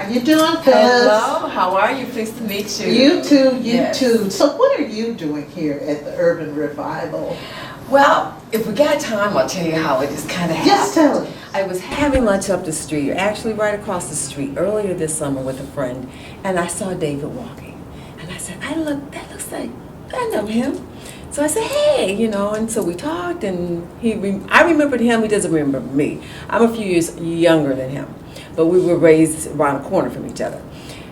How you doing, Phyllis? Hello, how are you? Pleased to meet you. You too, you Yes. too. So what are you doing here at the Urban Revival? Well, if we got time, I'll tell you how it just kind of happened. Just tell us. I was having lunch up the street, actually right across the street, earlier this summer with a friend, and I saw David walking. And I said, that looks like, I know him. So I said, hey, and so we talked, and I remembered him, he doesn't remember me. I'm a few years younger than him, but we were raised around the corner from each other.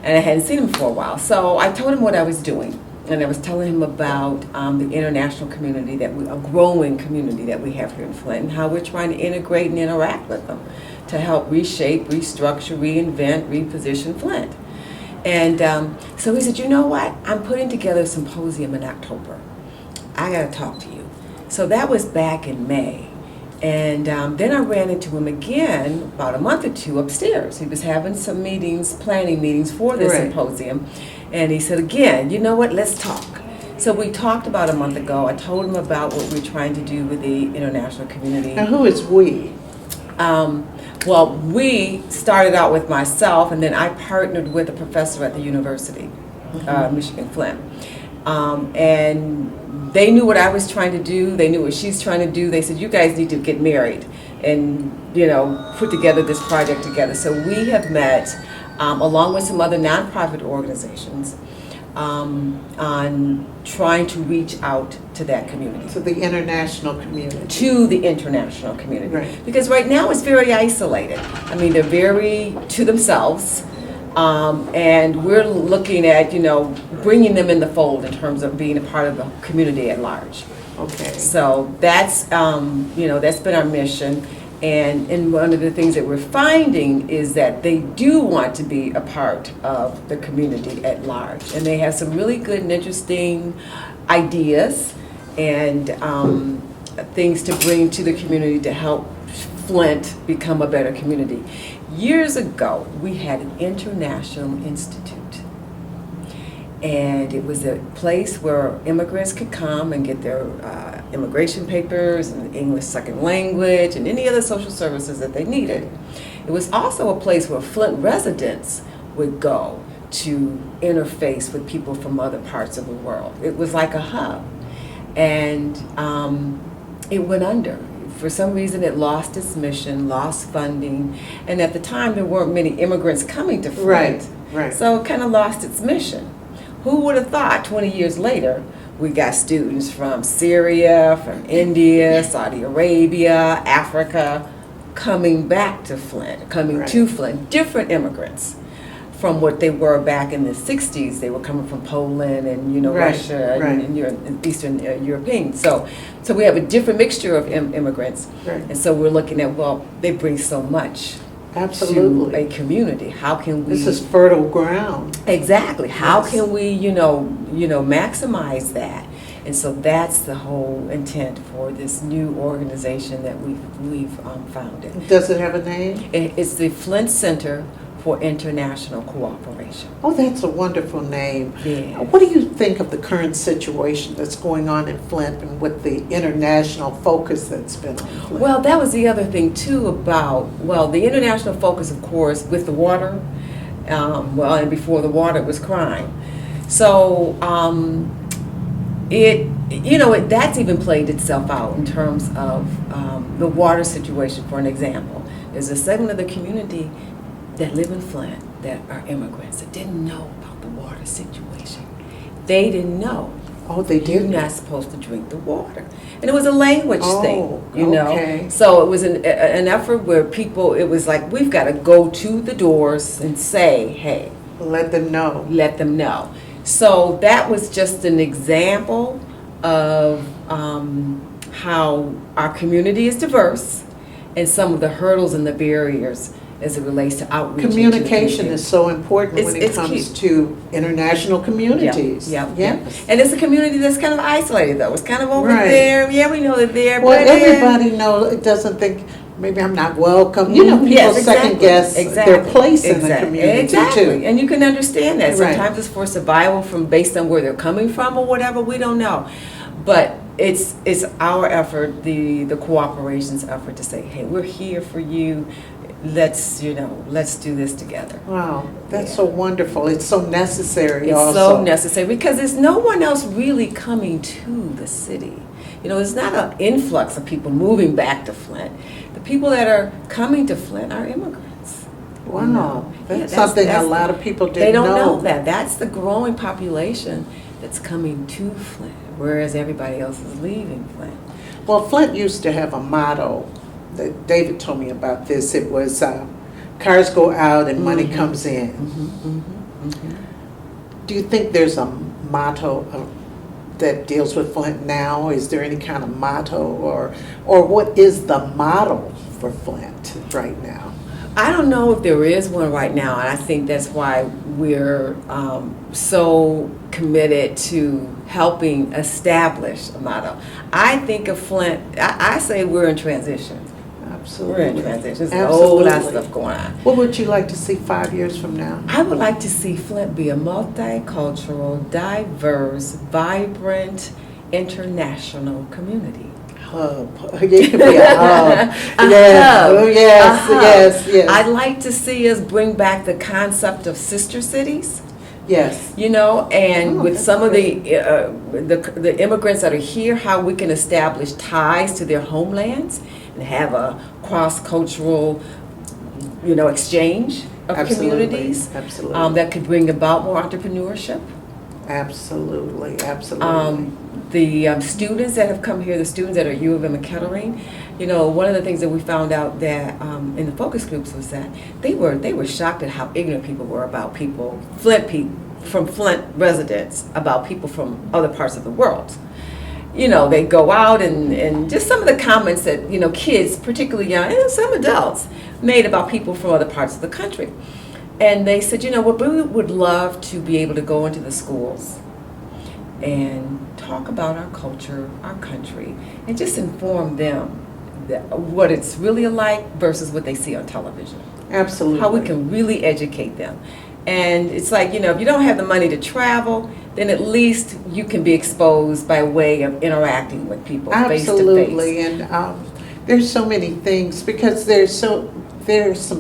And I hadn't seen him for a while. So I told him what I was doing. And I was telling him about the international community, a growing community that we have here in Flint, and how we're trying to integrate and interact with them to help reshape, restructure, reinvent, reposition Flint. And so he said, you know what? I'm putting together a symposium in October. I got to talk to you. So that was back in May. And then I ran into him again about a month or two upstairs. He was having some meetings, planning meetings for this symposium. And he said, again, you know what, let's talk. So we talked about a month ago. I told him about what we're trying to do with the international community. Now who is we? Well, we started out with myself, and then I partnered with a professor at the university, Michigan Flint. And they knew what I was trying to do. They knew what she's trying to do. They said, you guys need to get married and, put together this project together. So we have met, along with some other nonprofit organizations, on trying to reach out to that community. To the international community. To the international community. Right. Because right now it's very isolated. I mean, they're very to themselves. And we're looking at, bringing them in the fold in terms of being a part of the community at large. Okay. So that's, that's been our mission. And one of the things that we're finding is that they do want to be a part of the community at large. And they have some really good and interesting ideas and things to bring to the community to help Flint become a better community. Years ago, we had an international institute. And it was a place where immigrants could come and get their immigration papers and English second language and any other social services that they needed. It was also a place where Flint residents would go to interface with people from other parts of the world. It was like a hub. And it went under. For some reason, it lost its mission, lost funding, and at the time, there weren't many immigrants coming to Flint. Right. So it kind of lost its mission. Who would have thought 20 years later, we got students from Syria, from India, Saudi Arabia, Africa, coming back to Flint, to Flint, different immigrants from what they were back in the 60s. They were coming from Poland and, Russia and Eastern European. So we have a different mixture of immigrants. Right. And so we're looking at, they bring so much Absolutely. to a community. How can we... This is fertile ground. Exactly. How can we, maximize that? And so that's the whole intent for this new organization that we've founded. Does it have a name? It's the Flint Center for International Cooperation. Oh, that's a wonderful name. Yeah. What do you think of the current situation that's going on in Flint and with the international focus that's been on Flint? Well, that was the other thing too about, the international focus, of course, with the water, and before the water it was crime. So that's even played itself out in terms of the water situation. For an example, there's a segment of the community that live in Flint that are immigrants that didn't know about the water situation. They didn't know. Oh, they You're didn't? not supposed to drink the water. And it was a language thing, okay. So it was an effort where it was like, we've got to go to the doors and say, hey. Let them know. Let them know. So that was just an example of how our community is diverse and some of the hurdles and the barriers as it relates to outreach. Communication is so important when it comes to international communities. Yeah. Yes. And it's a community that's kind of isolated, though. It's kind of over Right. there. Yeah, we know they're there. Well, but everybody doesn't think, maybe I'm not welcome. People Yes, second guess their place in the community too. And you can understand that. Right. Sometimes it's for survival based on where they're coming from or whatever. We don't know. But it's our effort, the cooperation's effort to say, hey, we're here for you. let's do this together. Wow, that's Yeah. so wonderful. It's so necessary It's also. so necessary because there's no one else really coming to the city. There's not an influx of people moving back to Flint. The people that are coming to Flint are immigrants. Wow, Yeah, that's something a that's lot of people didn't know. They don't know that. That's the growing population that's coming to Flint, whereas everybody else is leaving Flint. Well, Flint used to have a motto that David told me about this. It was cars go out and money comes in. Do you think there's a motto that deals with Flint now? Is there any kind of motto, or what is the model for Flint right now? I don't know if there is one right now, and I think that's why we're so committed to helping establish a motto. I think of Flint, I say we're in transition. Absolutely. We're in transition. There's a Absolutely. whole lot of stuff going on. What would you like to see 5 years from now? I would like to see Flint be a multicultural, diverse, vibrant, international community. Hub. It could be a hub. A Yes. hub. Oh, yes, A hub. yes. I'd like to see us bring back the concept of sister cities. Yes. And Oh, with that's some of great. the immigrants that are here, how we can establish ties to their homelands and have a cross-cultural, exchange of Absolutely. communities Absolutely. that could bring about more entrepreneurship. Absolutely. The students that have come here, the students that are U of M and Kettering, one of the things that we found out that in the focus groups was that they were shocked at how ignorant people were about people, from Flint residents, about people from other parts of the world. They go out and just some of the comments that, kids, particularly young, and some adults, made about people from other parts of the country. And they said, what we would love to be able to go into the schools and talk about our culture, our country, and just inform them what it's really like versus what they see on television. Absolutely. How we can really educate them. And it's like, if you don't have the money to travel, then at least you can be exposed by way of interacting with people face to face. Absolutely. And there's so many things because there's some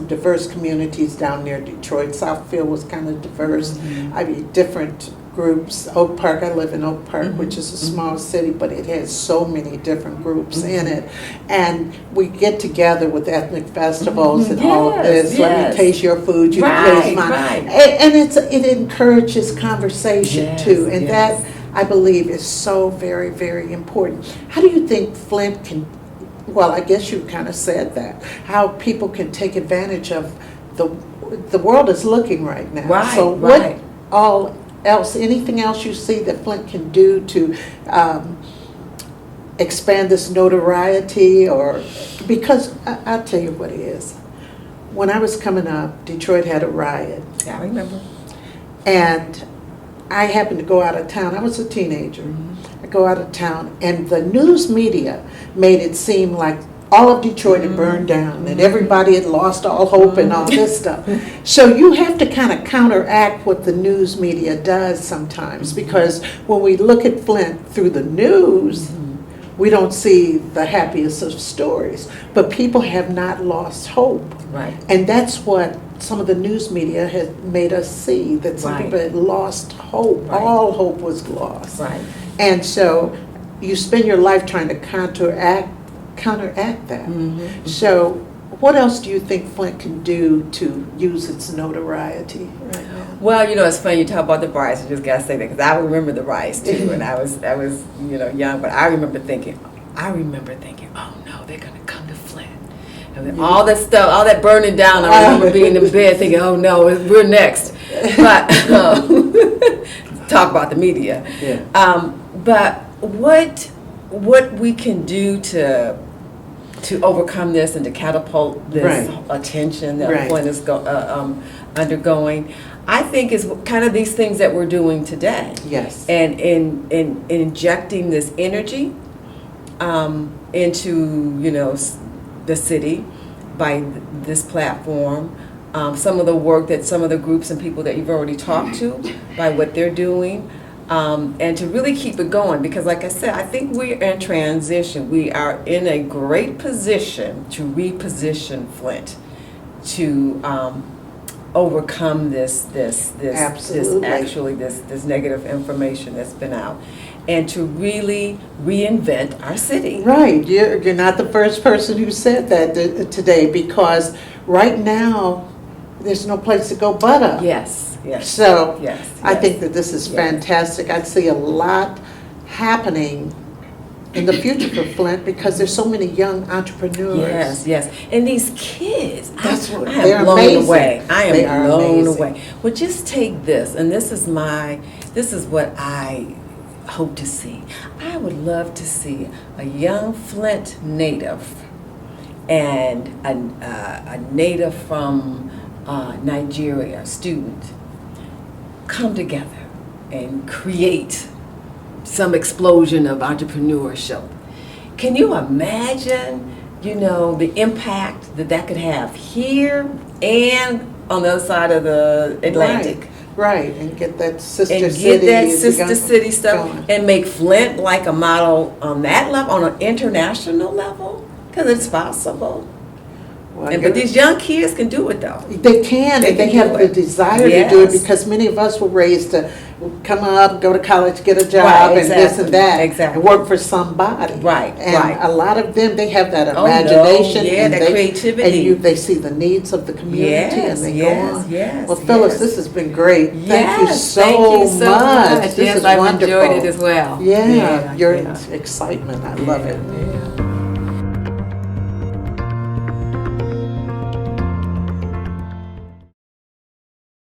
diverse communities down near Detroit. Southfield was kind of diverse. I mean, different groups. Oak Park, I live in Oak Park, which is a small city, but it has so many different groups in it. And we get together with ethnic festivals and all of this. Let me taste your food, you can taste mine. Right. And it encourages conversation too. And that, I believe, is so very, very important. How do you think Flint can, well, I guess you kind of said that, how people can take advantage of the world is looking right now. Right, so what all else, anything else you see that Flint can do to expand this notoriety? Or because I'll tell you what it is. When I was coming up, Detroit had a riot. Yeah, I remember. And I happened to go out of town. I was a teenager. I go out of town, and the news media made it seem like all of Detroit had burned down and everybody had lost all hope and all this stuff. So you have to kind of counteract what the news media does sometimes, because when we look at Flint through the news, we don't see the happiest of stories. But people have not lost hope. Right. And that's what some of the news media has made us see, that some people had lost hope. Right. All hope was lost. Right. And so you spend your life trying to counteract that. So what else do you think Flint can do to use its notoriety right now? Well, it's funny you talk about the riots. I just gotta say that because I remember the riots too, and I was young, but I remember thinking, oh no, they're gonna come to Flint. And then all that stuff, all that burning down. I remember being in bed thinking, oh no, we're next. But talk about the media. Yeah. But what we can do to overcome this and to catapult this attention that Flint is undergoing, I think is kind of these things that we're doing today. Yes. And in injecting this energy into the city by this platform. Some of the work that some of the groups and people that you've already talked to, by what they're doing. And to really keep it going, because like I said, I think we're in transition. We are in a great position to reposition Flint to overcome this Absolutely. this negative information that's been out, and to really reinvent our city. Right, you're not the first person who said that today, because right now, there's no place to go but up. Yes, yes. So, Yes, I yes. think that this is Yes. fantastic. I see a lot happening in the future for Flint, because there's so many young entrepreneurs. Yes, yes. And these kids, That's what- I they're am blown amazing. away. I They am are blown amazing. away. Well, just take this, and this is what I hope to see. I would love to see a young Flint native and a native from Nigeria student come together and create some explosion of entrepreneurship. Can you imagine, the impact that could have here and on the other side of the Atlantic? Right, and get that sister And city. get that sister going- city stuff going. and make Flint like a model on that level, on an international level, because it's possible. Well, But you're- these young kids can do it though. They can, and they can have do the it. desire to do it, Yes. because many of us were raised to come up, go to college, get a job, Right, and this exactly, and that, exactly. and work for somebody. Right, And right. a lot of them, they have that Oh, no, imagination. yeah, and that they, creativity. And they see the needs of the community, Yes, and they yes, go on. yes, Well, Phyllis, yes. this has been great. Thank you Yes, so thank you so much. This Yes, is I've wonderful. enjoyed it as well. Yeah, your yeah. excitement, I love it. Yeah.